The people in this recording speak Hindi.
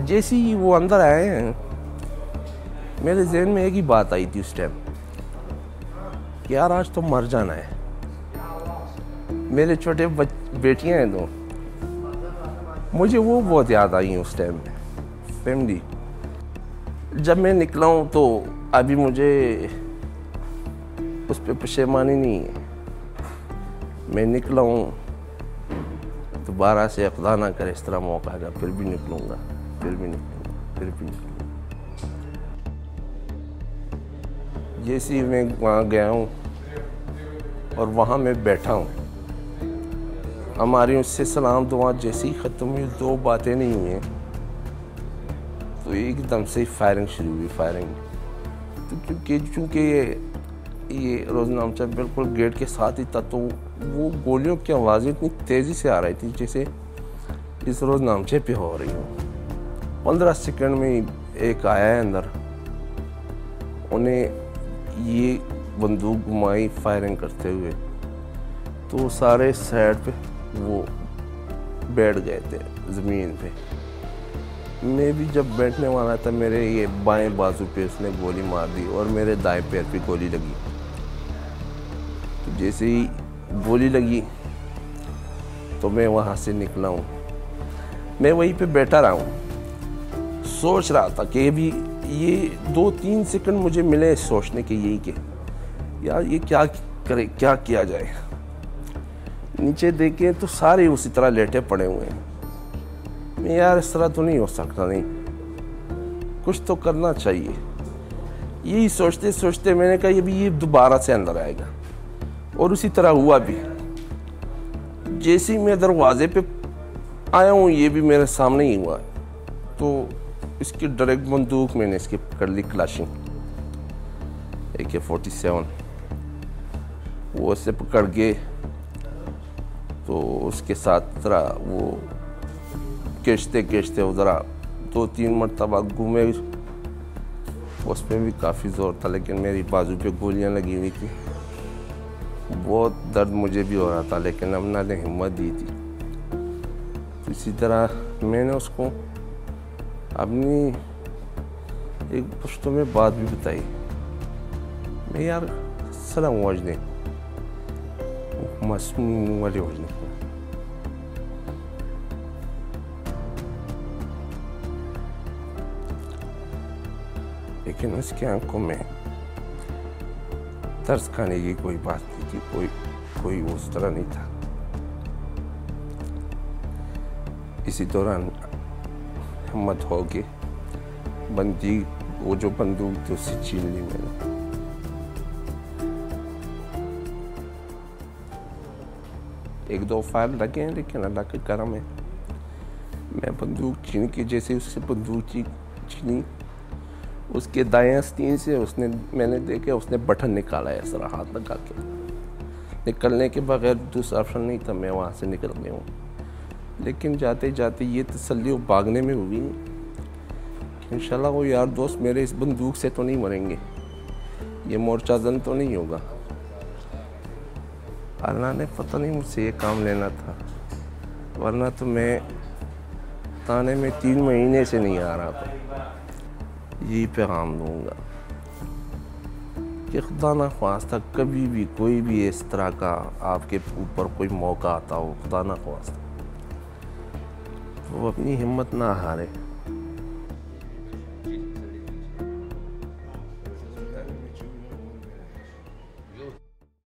जैसे ही वो अंदर आए हैं, मेरे जहन में एक ही बात आई थी उस टाइम कि यार आज तो मर जाना है। मेरे छोटे बेटियां हैं दो, मुझे वो बहुत याद आई उस टाइम में फैमिली। जब मैं निकला हूँ तो अभी मुझे उस पर पशेमानी नहीं है। मैं निकला हूँ, दोबारा से खुदा ना करे इस तरह मौका आएगा, फिर भी निकलूँगा, फिर भी निकलूँगा, फिर भी निकलूँगा। जैसे ही मैं वहाँ गया हूँ और वहाँ मैं बैठा हूँ, हमारी उससे सलाम दुआ जैसे ही ख़त्म हुई, 2 बातें नहीं हुई हैं तो एकदम से फायरिंग शुरू हुई। फायरिंग तो चूँकि ये रोज़नामचा बिल्कुल गेट के साथ ही था, तो वो गोलियों की आवाज़ें इतनी तेज़ी से आ रही थी जैसे इस रोज़नामचे पे हो रही हो। 15 सेकंड में एक आया है अंदर, उन्हें ये बंदूक घुमाई फायरिंग करते हुए, तो सारे साइड पे वो बैठ गए थे ज़मीन पे। मैं भी जब बैठने वाला था, मेरे ये बाएं बाजू पे उसने गोली मार दी और मेरे दाएं पैर पे गोली लगी। तो जैसे ही गोली लगी तो मैं वहाँ से निकला हूँ। मैं वहीं पे बैठा रहा हूँ, सोच रहा था कि भी ये 2-3 सेकंड मुझे मिले सोचने के, यही कि यार ये क्या करे, क्या किया जाए। नीचे देखे तो सारे उसी तरह लेटे पड़े हुए हैं। मैं यार इस तरह तो नहीं हो सकता, नहीं कुछ तो करना चाहिए। यही सोचते सोचते मैंने कहा ये दोबारा से अंदर आएगा, और उसी तरह हुआ भी। जैसे ही मैं दरवाजे पे आया हूँ, ये भी मेरे सामने ही हुआ, तो इसकी डायरेक्ट बंदूक मैंने इसकी पकड़ ली, क्लाशिंग AK-47। वो उससे पकड़ के तो उसके साथ जरा वो खींचते खींचते वो ज़रा 2-3 मरतबा घूमे। उस पर भी काफ़ी ज़ोर था, लेकिन मेरी बाजू पे गोलियां लगी हुई थी। बहुत दर्द मुझे भी हो रहा था, लेकिन अमना ने हिम्मत दी थी। तो इसी तरह मैंने उसको अपनी एक पुश्तों में बात भी बताई। मैं यार सलाम वजने मासूम वाले वजने, लेकिन उसकी आंखों में तरस खाने की कोई बात नहीं थी, कोई उस तरह नहीं था। इसी दौरान हिम्मत हो के वो जो बंदूक थी उससे छीन ली मैंने। एक दो फायर लगे हैं, लेकिन अल्लाह के करम है, मैं बंदूक छीन के जैसे उससे बंदूक छीनी, उसके दाएं आस्तीन से मैंने देखा उसने बटन निकाला है, इस तरह हाथ लगा के। निकलने के बगैर दूसरा ऑप्शन नहीं था, मैं वहाँ से निकल गया हूँ। लेकिन जाते जाते ये तसल्ली भागने में हुई नहीं। इंशाल्लाह वो यार दोस्त मेरे इस बंदूक से तो नहीं मरेंगे, ये मोर्चा जन तो नहीं होगा। अल्लाह ने पता नहीं मुझसे ये काम लेना था, वरना तो मैं थाने में 3 महीने से नहीं आ रहा था। यही पैगाम दूंगा कि खुदा ना ख्वास्ता कभी भी कोई भी इस तरह का आपके ऊपर कोई मौका आता हो, खुदा ना ख्वास्ता, वो अपनी हिम्मत ना हारे।